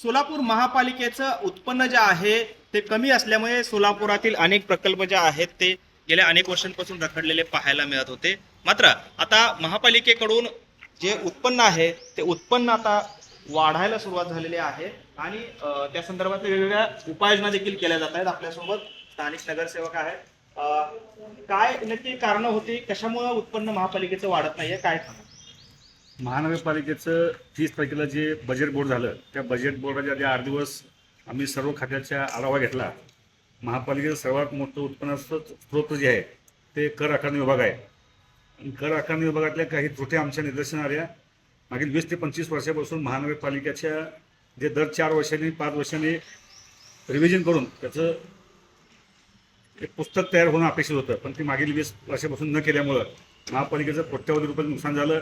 सोलापूर महापालिकेचं उत्पन्न जे आहे ते कमी असल्यामुळे सोलापुरातील अनेक प्रकल्प जे आहेत ते गेल्या अनेक वर्षांपासून रखडलेले पाहायला मिळत होते. मात्र आता महापालिकेकडून जे उत्पन्न आहे ते उत्पन्न आता वाढायला सुरुवात झालेली आहे आणि त्या संदर्भात वेगवेगळ्या उपाययोजना देखील केल्या जात आहेत. आपल्यासोबत स्थानिक नगरसेवक आहेत. काय नक्की कारणं होती, कशामुळे उत्पन्न महापालिकेचं वाढत नाहीये, काय सांगा? महानगरपालिकेचं 30 तारखेला जे बजेट बोर्ड झालं त्या बजेट बोर्डाच्या आधी 8 दिवस आम्ही सर्व खात्याचा आढावा घेतला. महापालिकेचं सर्वात मोठं उत्पन्नाचं स्रोत जे आहे ते कर आकारणी विभाग आहे. आणि कर आकारणी विभागातल्या काही त्रुटी आमच्या निदर्शनास आल्या. मागील 20 ते 25 वर्षापासून महानगरपालिकेच्या जे दर 4 वर्षांनी 5 वर्षांनी रिव्हिजन करून त्याचं एक पुस्तक तयार होणं अपेक्षित होतं, पण ते मागील 20 वर्षापासून न केल्यामुळं महापालिकेचं कोट्यवधी रुपये नुकसान झालं.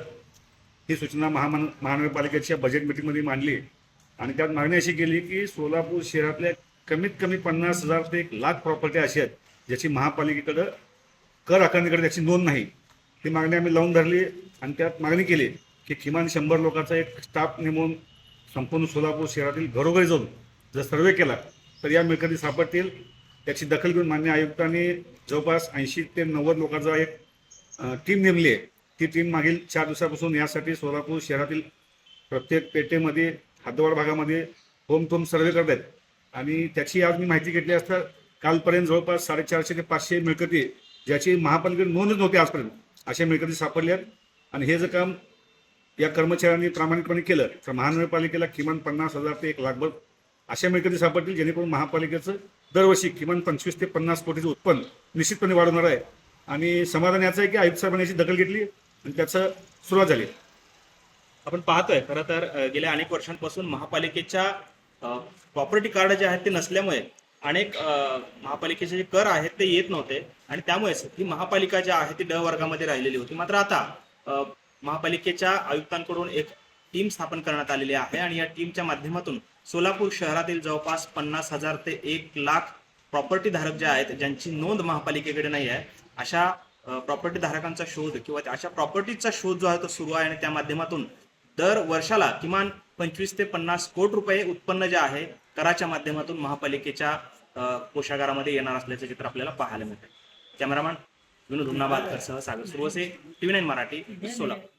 ही सूचना महानगरपालिकेच्या बजेट मीटिंगमध्ये मांडली आणि त्यात मागणी अशी केली की सोलापूर शहरातल्या कमीत कमी 50,000 ते 1,00,000 प्रॉपर्टी अशी आहेत ज्याची महापालिकेकडं कर आकारणीकडे त्याची नोंद नाही. ही मागणी आम्ही लावून धरली आणि त्यात मागणी केली की किमान 100 लोकांचा एक स्टाफ नेमून संपूर्ण सोलापूर शहरातील घरोघरी जाऊन जर सर्वे केला तर या मिळकती सापडतील. त्याची दखल घेऊन माननीय आयुक्तांनी जवळपास 80 ते 90 लोकांचा एक टीम नेमली आहे. ती टीम मागील 4 दिवसापासून यासाठी सोलापूर शहरातील प्रत्येक पेठेमध्ये हद्दवाड भागामध्ये होम सर्वे करत आहेत आणि त्याची आज मी माहिती घेतली असता कालपर्यंत जवळपास 450 ते 500 मिळकती ज्याची महापालिकेत नोंदच नव्हती आजपर्यंत अशा मिळकती सापडल्या. आणि हे जर काम या कर्मचाऱ्यांनी प्रामाणिकपणे केलं तर महानगरपालिकेला किमान 50,000 ते 1,00,000 अशा मिळकती सापडतील जेणेकरून महापालिकेचं दरवर्षी किमान 25 ते 50 कोटीचं उत्पन्न निश्चितपणे वाढवणार आहे. आणि समाधान याचं आहे की आयुक्त साहेबांनी याची दखल घेतली आणि त्याचं सुरुवात झाली. आपण पाहतोय खरं तर गेल्या अनेक वर्षांपासून महापालिकेच्या प्रॉपर्टी कार्ड जे आहेत ते नसल्यामुळे अनेक महापालिकेचे जे कर आहेत ते येत नव्हते आणि त्यामुळेच ही महापालिका जी आहे ती ड वर्गामध्ये राहिलेली होती. मात्र आता महापालिकेच्या आयुक्तांकडून एक टीम स्थापन करण्यात आलेली आहे आणि या टीमच्या माध्यमातून सोलापूर शहरातील जवळपास 50,000 ते 1,00,000 प्रॉपर्टी धारक जे आहेत ज्यांची नोंद महापालिकेकडे नाही आहे अशा प्रॉपर्टी धारकांचा शोध किंवा अशा प्रॉपर्टीचा शोध जो आहे तो सुरू आहे आणि त्या माध्यमातून दर वर्षाला किमान 25 ते 50 कोटी रुपये उत्पन्न जे आहे कराच्या माध्यमातून महापालिकेच्या कोषागारामध्ये येणार असल्याचे चित्र आपल्याला पाहायला मिळते. कॅमेरामॅन विनोद हुन्नाबादकर सह सागर सुरवसे, TV9 मराठी, सोलापूर.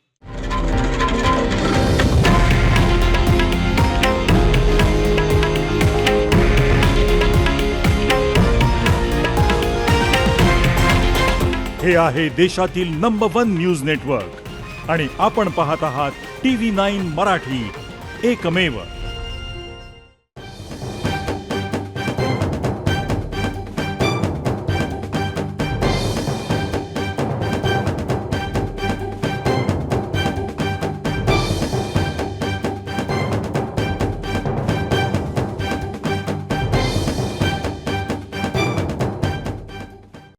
हे आहे देशातील नंबर 1 न्यूज नेटवर्क आणि आपण पाहत आहात TV9 मराठी, एकमेव.